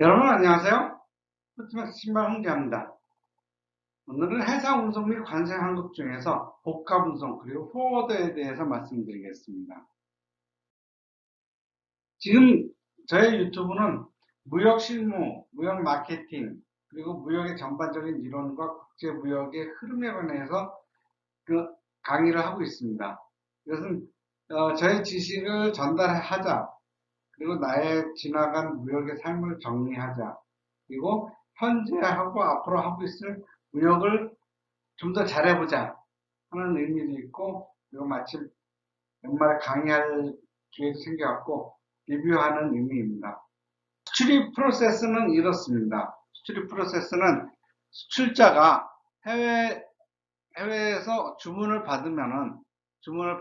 여러분 안녕하세요. 푸트맥스 신발 홍대합니다. 오늘은 해상 운송 및 관세 항목 중에서 복합 운송 그리고 포워더에 대해서 말씀드리겠습니다. 지금 저의 유튜브는 무역 실무, 무역 마케팅, 그리고 무역의 전반적인 이론과 국제 무역의 흐름에 관해서 강의를 하고 있습니다. 이것은 저의 지식을 전달하자, 그리고 나의 지나간 무역의 삶을 정리하자, 그리고 현재하고 앞으로 하고 있을 무역을 좀 더 잘해보자 하는 의미도 있고, 그리고 마침 연말에 강의할 기회도 생겨갖고 리뷰하는 의미입니다. 수출입 프로세스는 이렇습니다. 수출입 프로세스는 수출자가 해외에서 주문을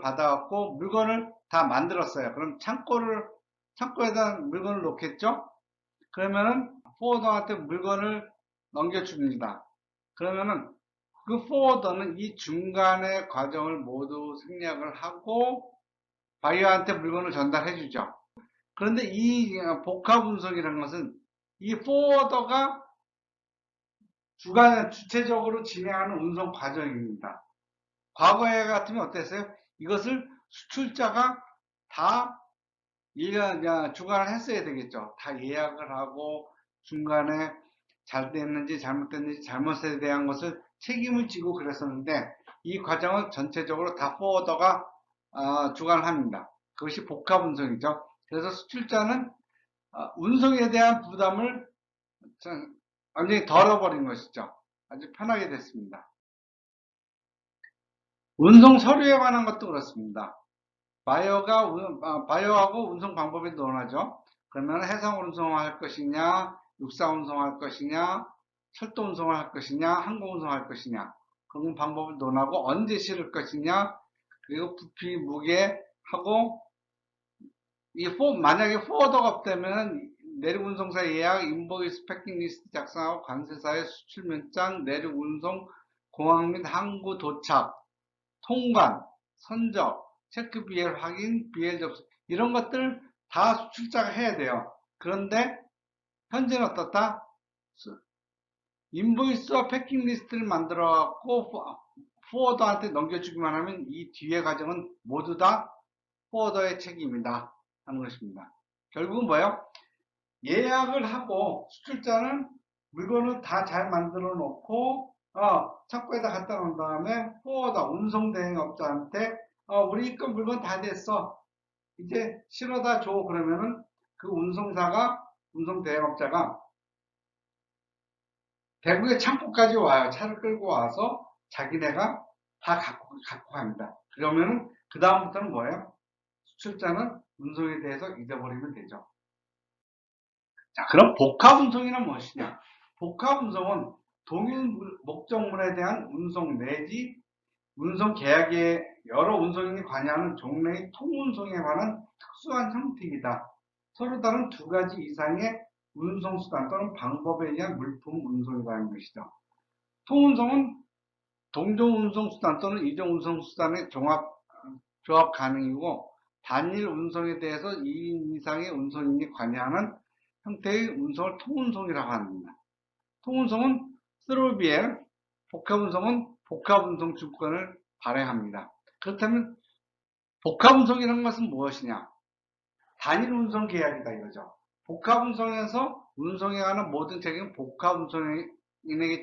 받아갖고 물건을 다 만들었어요. 그럼 창고에다 물건을 놓겠죠? 그러면은 포워더한테 물건을 넘겨줍니다. 그러면은 그 포워더는 이 중간의 과정을 모두 생략을 하고 바이어한테 물건을 전달해 주죠. 그런데 이 복합 운송이라는 것은 이 포워더가 주체적으로 진행하는 운송 과정입니다. 과거에 같으면 어땠어요? 이것을 수출자가 다 주관을 했어야 되겠죠. 다 예약을 하고 중간에 잘 됐는지 잘못됐는지 잘못에 대한 것을 책임을 지고 그랬었는데, 이 과정을 전체적으로 다 포워더가 주관을 합니다. 그것이 복합 운송이죠. 그래서 수출자는 운송에 대한 부담을 완전히 덜어버린 것이죠. 아주 편하게 됐습니다. 운송 서류에 관한 것도 그렇습니다. 바이어하고 운송 방법이 논하죠. 그러면 해상 운송할 것이냐, 육사 운송할 것이냐, 철도 운송을 할 것이냐, 항공 운송할 것이냐, 그런 방법을 논하고 언제 실을 것이냐, 그리고 부피, 무게 하고 만약에 포워더가 없다면 내륙 운송사 예약, 인보이스, 패킹 리스트 작성하고 관세사의 수출 면장, 내륙 운송, 공항 및 항구 도착, 통관, 선적, 체크 BL 확인, BL 접수 이런 것들 다 수출자가 해야 돼요. 그런데 현재는 어떻다? 인보이스와 패킹 리스트를 만들어 갖고 포워더한테 넘겨주기만 하면 이 뒤의 과정은 모두 다 포워더의 책임이다 하는 것입니다. 결국은 뭐예요? 예약을 하고 수출자는 물건을 다 잘 만들어 놓고 창고에다 갖다 놓은 다음에 포워더 운송 대행업자한테 우리 입금 물건 다 됐어, 이제 실어다 줘. 그러면은 그 운송 대행업자가 대구의 창고까지 와요. 차를 끌고 와서 자기네가 다 갖고 갑니다. 그러면은 그 다음부터는 뭐예요? 수출자는 운송에 대해서 잊어버리면 되죠. 자, 그럼 복합 운송이란 무엇이냐? 복합 운송은 동일 목적물에 대한 운송 내지 운송 계약의 여러 운송인이 관여하는 종類통운송에 관한 특수한 형태이다. 서로 다른 두 가지 이상의 운송수단 또는 방법에 의한 물품 운송이라는 것이죠. 통운송은 동종 운송수단 또는 이종 운송수단의 조합 가능이고, 단일 운송에 대해서 2인 이상의 운송인이 관여하는 형태의 운송을 통운송이라고 합니다. 통운송은 스로비엘, 복합운송은 복합운송 주권을 발행합니다. 그렇다면 복합운송이라는 것은 무엇이냐? 단일 운송 계약이다 이거죠. 복합운송에서 운송에 관한 모든 책임은 복합운송인에게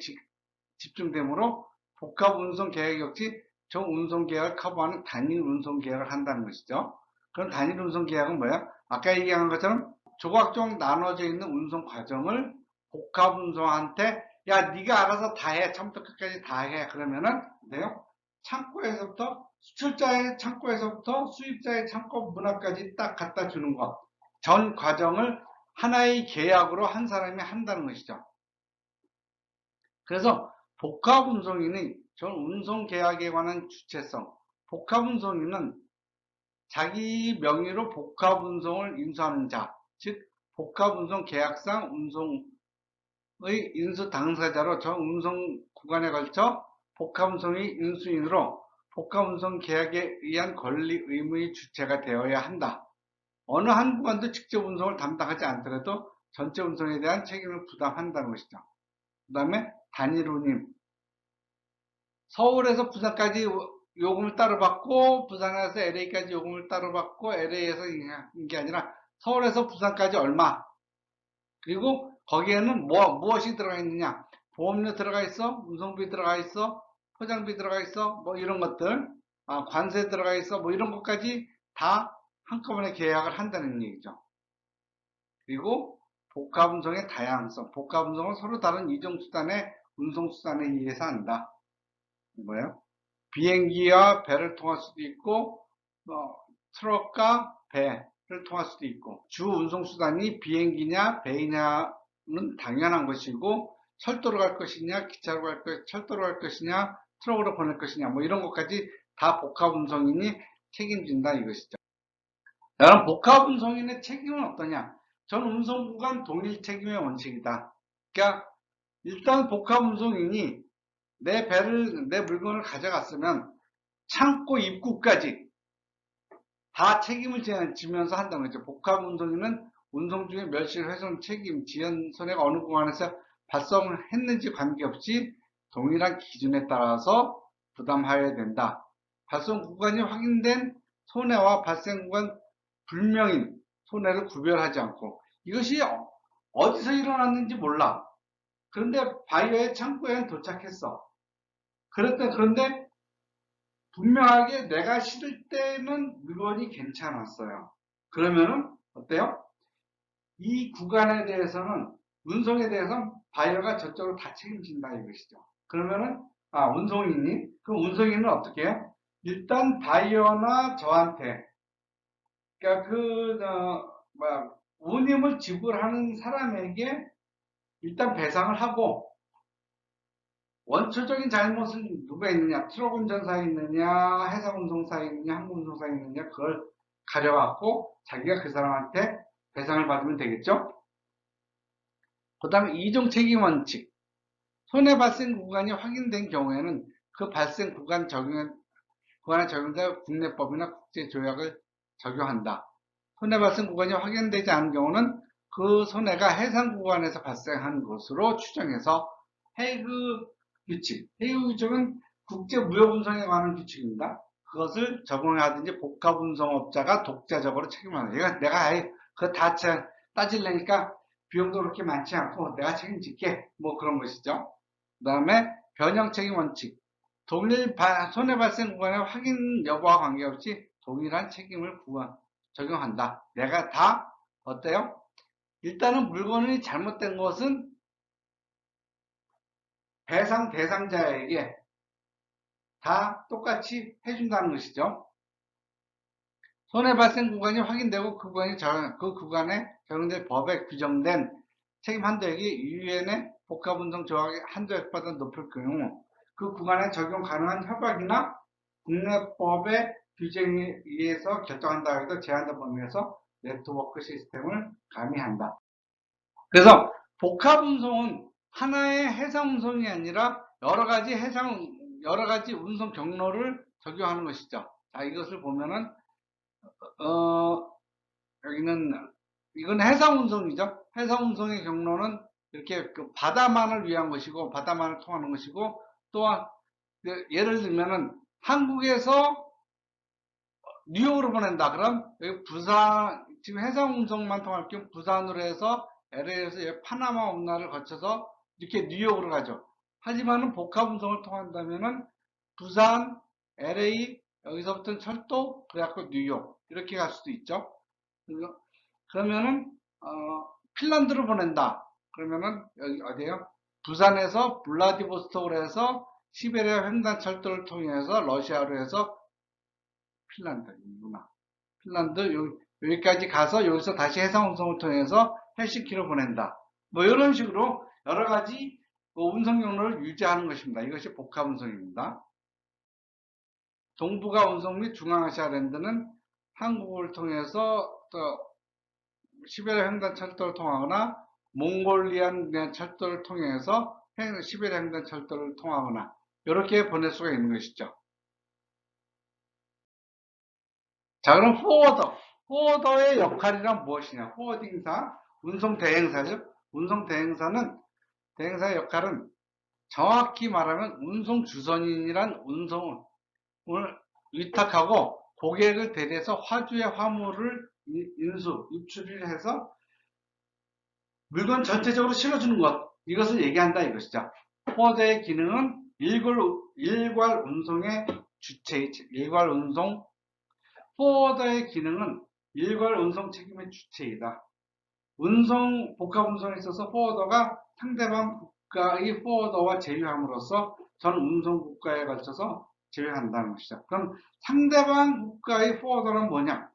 집중되므로 복합운송 계약 역시 저 운송 계약을 커버하는 단일 운송 계약을 한다는 것이죠. 그럼 단일 운송 계약은 뭐야? 아까 얘기한 것처럼 조각조각 나눠져 있는 운송 과정을 복합운송한테 야 네가 알아서 다 해, 처음부터 끝까지 다 해. 그러면은 네요. 창고에서부터 수출자의 창고에서부터 수입자의 창고 문화까지 딱 갖다 주는 것, 전 과정을 하나의 계약으로 한 사람이 한다는 것이죠. 그래서 복합운송인의 전 운송계약에 관한 주체성, 복합운송인은 자기 명의로 복합운송을 인수하는 자, 즉 복합운송 계약상 운송의 인수 당사자로 전 운송 구간에 걸쳐 복합운송의 인수인으로 복합운송 계약에 의한 권리 의무의 주체가 되어야 한다. 어느 한 구간도 직접 운송을 담당하지 않더라도 전체 운송에 대한 책임을 부담한다는 것이죠. 그 다음에 단일 운임. 서울에서 부산까지 요금을 따로 받고 부산에서 LA까지 요금을 따로 받고 LA에서 이게 아니라 서울에서 부산까지 얼마. 그리고 거기에는 무엇이 들어가 있느냐. 보험료 들어가 있어, 운송비 들어가 있어, 포장비 들어가 있어, 뭐 이런 것들, 관세 들어가 있어, 뭐 이런 것까지 다 한꺼번에 계약을 한다는 얘기죠. 그리고 복합운송의 다양성. 복합운송은 서로 다른 이동수단의 운송수단에 의해서 한다. 뭐예요? 비행기와 배를 통할 수도 있고, 트럭과 배를 통할 수도 있고, 주 운송수단이 비행기냐 배이냐는 당연한 것이고, 철도로 갈 것이냐, 기차로 갈 것이냐, 철도로 갈 것이냐, 트럭으로 보낼 것이냐, 뭐 이런 것까지 다 복합운송인이 책임진다 이것이죠. 여러분, 복합운송인의 책임은 어떠냐? 전 운송구간 동일 책임의 원칙이다. 그러니까 일단 복합운송인이 내 물건을 가져갔으면 창고 입구까지 다 책임을 지면서 한다는 거죠. 복합운송인은 운송 중에 멸실, 훼손, 책임, 지연, 손해가 어느 구간에서 발생을 했는지 관계없이 동일한 기준에 따라서 부담하여야 된다. 발생 구간이 확인된 손해와 발생 구간 불명인 손해를 구별하지 않고, 이것이 어디서 일어났는지 몰라. 그런데 바이어의 창고에 도착했어. 그런데 분명하게 내가 실을 때는 물건이 괜찮았어요. 그러면은 어때요? 이 구간에 대해서는, 운송에 대해서는 바이어가 저쪽으로 다 책임진다 이것이죠. 그러면은 운송인이, 그럼 운송인은 어떻게 해요? 일단 바이어나 저한테, 그러니까 운임을 지불하는 사람에게 일단 배상을 하고, 원초적인 잘못은 누가 있느냐, 트럭 운전사에 있느냐, 해상 운송사에 있느냐, 항공 운송사에 있느냐, 그걸 가려갖고 자기가 그 사람한테 배상을 받으면 되겠죠. 그 다음에 이종 책임 원칙. 손해 발생 구간이 확인된 경우에는 그 발생 구간에 적용된 국내법이나 국제조약을 적용한다. 손해 발생 구간이 확인되지 않은 경우는 그 손해가 해상 구간에서 발생한 것으로 추정해서 헤이그 규칙. 헤이그 규칙은 국제무역운송에 관한 규칙입니다. 그것을 적용하든지 복합운송업자가 독자적으로 책임을 한다. 내가 그거 다 따지려니까 비용도 그렇게 많지 않고 내가 책임질게. 뭐 그런 것이죠. 그 다음에 변형 책임 원칙. 동일 손해 발생 구간의 확인 여부와 관계없이 동일한 책임을 적용한다. 내가 다 어때요? 일단은 물건이 잘못된 것은 배상 대상자에게 다 똑같이 해준다는 것이죠. 손해 발생 구간이 확인되고 그 구간에 적용될 법에 규정된 책임 한도액이 유엔의 복합운송 조약의 한도액보다 높을 경우 그 구간에 적용 가능한 협약이나 국내법의 규정에 의해서 결정한다 해도 제한된 범위에서 네트워크 시스템을 가미한다. 그래서 복합운송은 하나의 해상운송이 아니라 여러 가지 운송 경로를 적용하는 것이죠. 자, 이것을 보면은 이건 해상운송이죠. 해상운송의 경로는 이렇게 그 바다만을 위한 것이고, 바다만을 통하는 것이고, 또한 예를 들면은 한국에서 뉴욕으로 보낸다. 그럼 여기 지금 해상운송만 통할 경우 부산으로 해서 LA에서 파나마 운하를 거쳐서 이렇게 뉴욕으로 가죠. 하지만은 복합운송을 통한다면은 부산, LA, 여기서부터는 철도, 그래갖고 뉴욕 이렇게 갈 수도 있죠. 그러면은 핀란드로 보낸다. 그러면은 여기 어디에요? 부산에서 블라디보스톡으로 해서 시베리아 횡단 철도를 통해서 러시아로 해서 핀란드구나. 핀란드 여기까지 가서 여기서 다시 해상운송을 통해서 헬싱키로 보낸다. 뭐 이런 식으로 여러 가지 운송 경로를 유지하는 것입니다. 이것이 복합운송입니다. 동북아 운송 및 중앙아시아랜드는 한국을 통해서 또 시베리아 횡단 철도를 통하거나 몽골리안 철도를 통해서 시베리아 횡단 철도를 통하거나 이렇게 보낼 수가 있는 것이죠. 자, 그럼 포워더의 역할이란 무엇이냐? 포워딩사. 운송 대행사죠. 운송 대행사의 역할은 정확히 말하면 운송 주선인이란 운송을 위탁하고 고객을 대리해서 화주의 화물을 유출을 해서 물건 전체적으로 실어주는 것, 이것을 얘기한다 이것이죠. 포워더의 기능은 일괄 운송의 일괄 운송, 포워더의 기능은 일괄 운송 책임의 주체이다. 복합 운송에 있어서 포워더가 상대방 국가의 포워더와 제휴함으로써 전 운송 국가에 걸쳐서 제휴한다는 것이죠. 그럼 상대방 국가의 포워더는 뭐냐?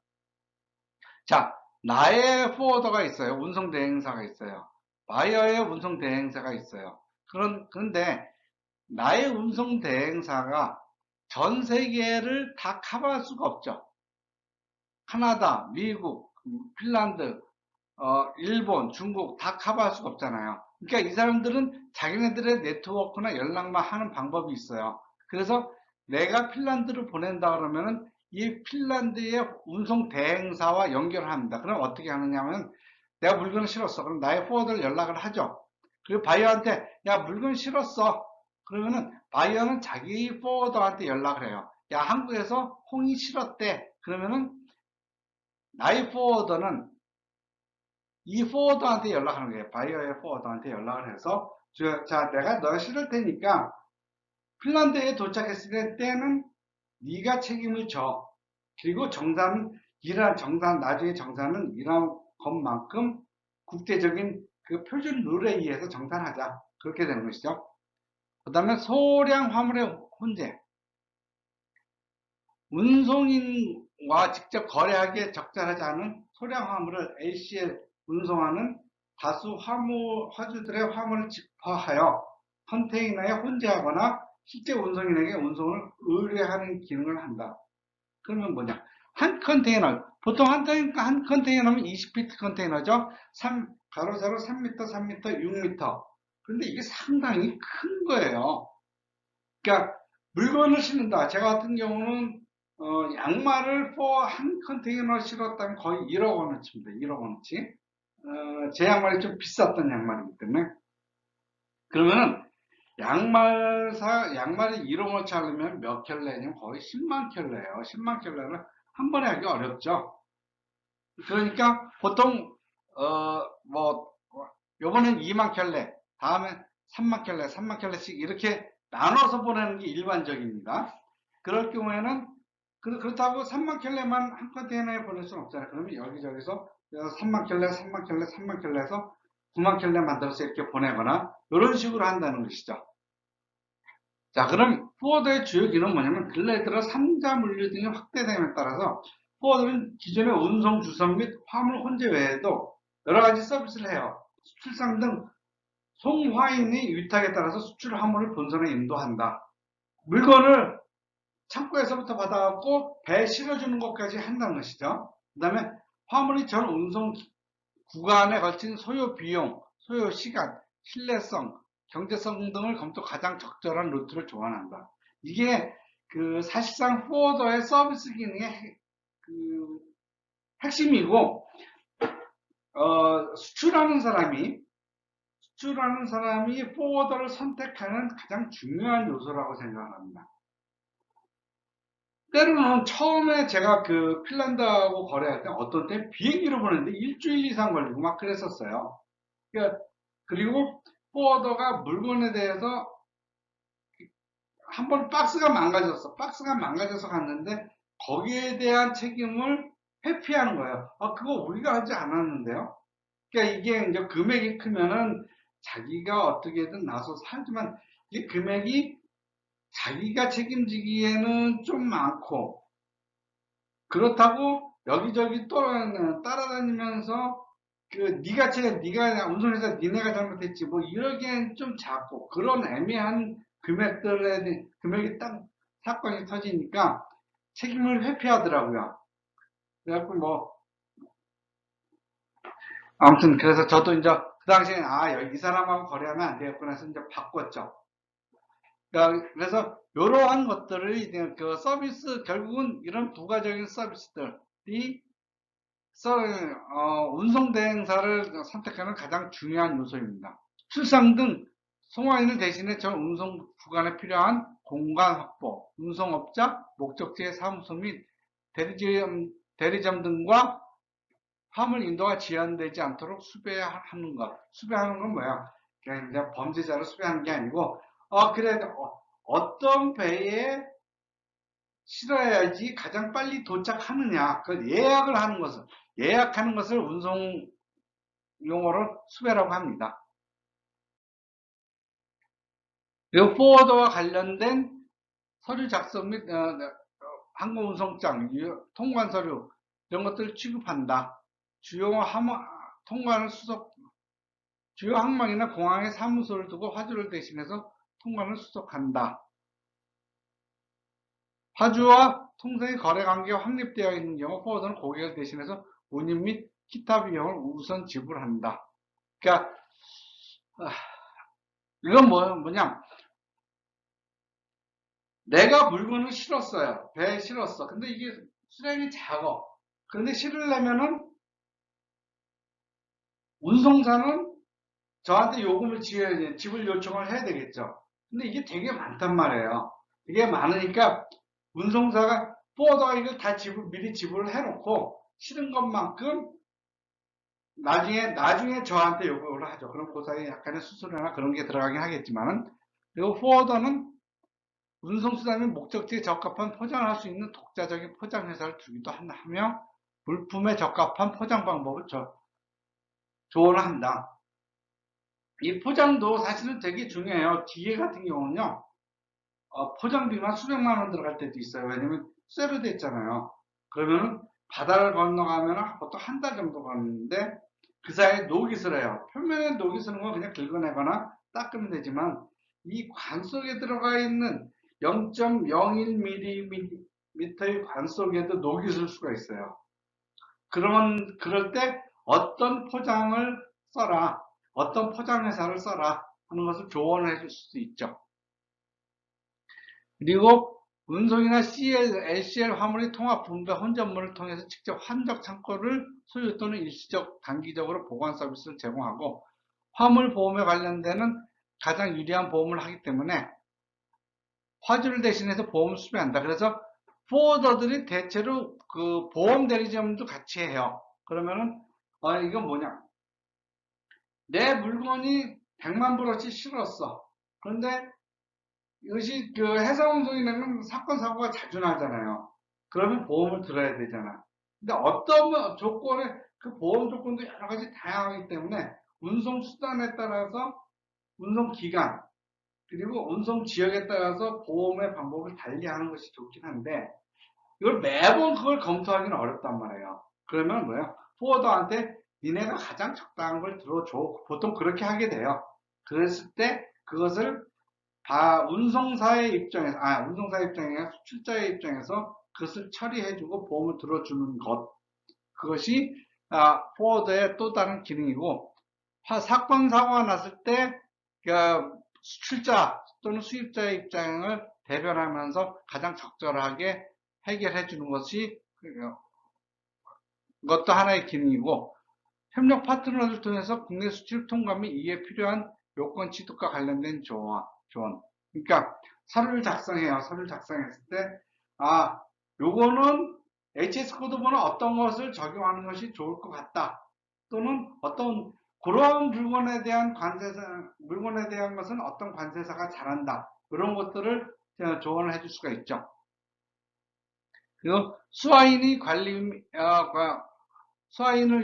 자, 나의 포워더가 있어요. 운송 대행사가 있어요. 바이어의 운송 대행사가 있어요. 그런데 나의 운송 대행사가 전 세계를 다 커버할 수가 없죠. 캐나다, 미국, 핀란드, 일본, 중국 다 커버할 수가 없잖아요. 그러니까 이 사람들은 자기네들의 네트워크나 연락만 하는 방법이 있어요. 그래서 내가 핀란드를 보낸다 그러면은 이 핀란드의 운송 대행사와 연결을 합니다. 그럼 어떻게 하느냐면 내가 물건을 실었어. 그럼 나의 포워드를 연락을 하죠. 그리고 바이어한테 야 물건 실었어. 그러면은 바이어는 자기 포워더한테 연락을 해요. 야 한국에서 홍이 실었대. 그러면은 나의 포워더는 이 포워더한테 연락하는 거예요. 바이어의 포워더한테 연락을 해서 자 내가 너 실을 테니까 핀란드에 도착했을 때는 네가 책임을 져. 그리고 나중에 정산은 이런 것만큼 국제적인 그 표준 룰에 의해서 정산하자. 그렇게 되는 것이죠. 그 다음에 소량 화물의 혼재. 운송인과 직접 거래하기에 적절하지 않은 소량 화물을 LCL 운송하는 다수 화주들의 화물을 집어하여 컨테이너에 혼재하거나 실제 운송인에게 운송을 의뢰하는 기능을 한다. 그러면 뭐냐? 한 컨테이너, 보통 한 컨테이너면 20피트 컨테이너죠? 가로 세로 3m, 3m, 6m. 그런데 이게 상당히 큰 거예요. 그러니까 물건을 싣는다. 제가 같은 경우는 양말을 한 컨테이너 실었다면 거의 1억 원어치입니다. 1억 원어치. 제 양말이 좀 비쌌던 양말이기 때문에. 그러면은 양말이 1억 원어치 하려면 몇 켤레냐면 거의 10만 켤레예요. 10만 켤레를 한 번에 하기 어렵죠. 그러니까 보통 요번엔 2만 켤레, 다음에 3만 켤레, 3만 켤레씩 이렇게 나눠서 보내는 게 일반적입니다. 그럴 경우에는 그렇다고 3만 켤레만 한 컨테이너에 보낼 수는 없잖아요. 그러면 여기저기서 3만 켤레, 3만 켤레, 3만 켤레에서 9만 켤레 만들어서 이렇게 보내거나 이런 식으로 한다는 것이죠. 자, 그럼 포워드의 주요 기능은 뭐냐면 근래에 들어 3자 물류 등이 확대됨에 따라서 포워드는 기존의 운송 주선 및 화물 혼재 외에도 여러 가지 서비스를 해요. 수출상 등 송화인의 위탁에 따라서 수출 화물을 본선에 인도한다. 물건을 창고에서부터 받아갖고 배에 실어주는 것까지 한다는 것이죠. 그 다음에 화물이 전 운송 구간에 걸친 소요 비용, 소요 시간, 신뢰성, 경제성 등을 검토 가장 적절한 루트를 조언한다. 이게 사실상 포워더의 서비스 기능의 핵심이고 수출하는 사람이 포워더를 선택하는 가장 중요한 요소라고 생각합니다. 때로는 처음에 제가 핀란드하고 거래할 때 어떤 때 비행기로 보냈는데 일주일 이상 걸리고 막 그랬었어요. 그리고 포워더가 물건에 대해서 한번 박스가 망가져서 갔는데 거기에 대한 책임을 회피하는 거예요. 그거 우리가 하지 않았는데요. 그러니까 이게 이제 금액이 크면은 자기가 어떻게든 나서서 하지만 이 금액이 자기가 책임지기에는 좀 많고 그렇다고 여기저기 또 따라다니면서 네가 운송회사 니네가 잘못했지 뭐 이러기엔 좀 작고 그런 애매한 금액이 딱 사건이 터지니까 책임을 회피하더라고요. 그래갖고 아무튼 그래서 저도 이제 그 당시에 이 사람하고 거래하면 안 되겠구나 해서 이제 바꿨죠. 그래서 이러한 것들을 이제 서비스 결국은 이런 부가적인 서비스들이 운송 대행사를 선택하는 가장 중요한 요소입니다. 출상 등 송화인을 대신해 저 운송 구간에 필요한 공간 확보, 운송업자, 목적지의 사무소 및 대리점 등과 화물 인도가 지연되지 않도록 수배하는 것. 수배하는 건 뭐야? 그냥 이제 범죄자를 수배하는 게 아니고, 그래, 어떤 배에 실어야지 가장 빨리 도착하느냐. 그 예약하는 것을 운송 용어로 수배라고 합니다. 이 포워더와 관련된 서류 작성 및 항공운송장, 통관 서류 이런 것들을 취급한다. 주요 항만이나 공항에 사무소를 두고 화주를 대신해서 통관을 수속한다. 화주와 통상의 거래관계가 확립되어 있는 경우 포워더는 고객을 대신해서 운임 및 기타 비용을 우선 지불한다. 그러니까 이건 뭐냐? 내가 물건을 실었어요. 배에 실었어. 근데 이게 수량이 작아. 그런데 실으려면은 운송사는 저한테 요금을 지불 요청을 해야 되겠죠. 근데 이게 되게 많단 말이에요. 이게 많으니까 운송사가 포워더가 이걸 다 미리 지불을 해놓고 실은 것만큼 나중에 저한테 요구를 하죠. 그럼 그 사이에 약간의 수수료나 그런 게 들어가긴 하겠지만은, 그리고 포워더는 운송수단 및 목적지에 적합한 포장을 할 수 있는 독자적인 포장회사를 두기도 하며 물품에 적합한 포장 방법을 조언을 한다. 이 포장도 사실은 되게 중요해요. 기계 같은 경우는요, 포장비만 수백만 원 들어갈 때도 있어요. 왜냐면 쇠로 돼 있잖아요. 그러면 바다를 건너가면 보통 한 달 정도 걸리는데 그 사이에 녹이 슬어요. 표면에 녹이 슬는 건 그냥 긁어내거나 닦으면 되지만 이 관 속에 들어가 있는 0.01mm의 관 속에도 녹이 슬 수가 있어요. 그럴 때 어떤 포장을 써라, 어떤 포장회사를 써라 하는 것을 조언을 해줄 수도 있죠. 그리고 운송이나 LCL 화물의 통합 분배 혼전물을 통해서 직접 환적 창고를 소유 또는 일시적 단기적으로 보관 서비스를 제공하고 화물 보험에 관련되는 가장 유리한 보험을 하기 때문에 화주를 대신해서 보험을 수배한다. 그래서 포워더들이 대체로 그 보험 대리점도 같이 해요. 그러면은 이건 뭐냐? 내 물건이 100만 불어치 실었어. 그런데 이것이 그 해상운송이 되면 사건 사고가 자주 나잖아요. 그러면 보험을 들어야 되잖아. 근데 어떤 조건에 그 보험 조건도 여러 가지 다양하기 때문에 운송 수단에 따라서 운송 기간 그리고 운송 지역에 따라서 보험의 방법을 달리하는 것이 좋긴 한데 이걸 매번 그걸 검토하기는 어렵단 말이에요. 그러면 뭐예요? 포워더한테 니네가 가장 적당한 걸 들어줘. 보통 그렇게 하게 돼요. 그랬을 때 그것을 운송사의 입장에서, 운송사의 입장이 아니라 수출자의 입장에서 그것을 처리해주고 보험을 들어주는 것. 그것이, 포워드의 또 다른 기능이고, 사건, 사고가 났을 때, 수출자 또는 수입자의 입장을 대변하면서 가장 적절하게 해결해주는 것도 하나의 기능이고, 협력 파트너를 통해서 국내 수출 통과 및 이에 필요한 요건 취득과 관련된 조언. 그러니까 서류를 작성해요. 서류를 작성했을 때 요거는 HS 코드번호 어떤 것을 적용하는 것이 좋을 것 같다. 또는 어떤 그런 물건에 대한 것은 어떤 관세사가 잘한다. 이런 것들을 조언을 해줄 수가 있죠. 그리고 수화인을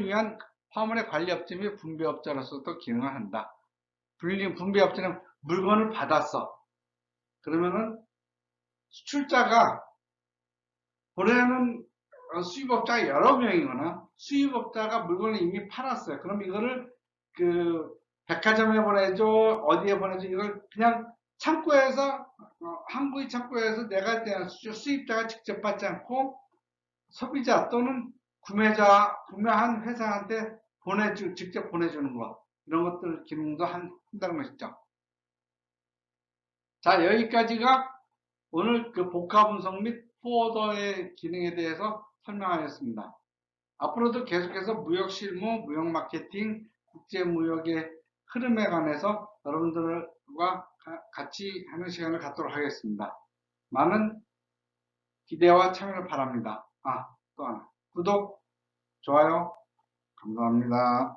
위한 화물의 관리업체 및 분배업자로서도 기능을 한다. 분배업체는 물건을 받았어. 그러면은 수출자가 보내는 수입업자가 여러 명이거나 수입업자가 물건을 이미 팔았어요. 그럼 이거를 그 백화점에 보내줘, 어디에 보내줘, 이걸 그냥 창고에서 한국의 창고에서 내가 수입자가 직접 받지 않고 소비자 또는 구매한 회사한테 직접 보내주는 것 이런 것들 기능도 한다는 것이죠. 자, 여기까지가 오늘 그 복합운송 및 포워더의 기능에 대해서 설명하였습니다. 앞으로도 계속해서 무역 실무, 무역 마케팅, 국제 무역의 흐름에 관해서 여러분들과 같이 하는 시간을 갖도록 하겠습니다. 많은 기대와 참여를 바랍니다. 또 하나. 구독, 좋아요, 감사합니다.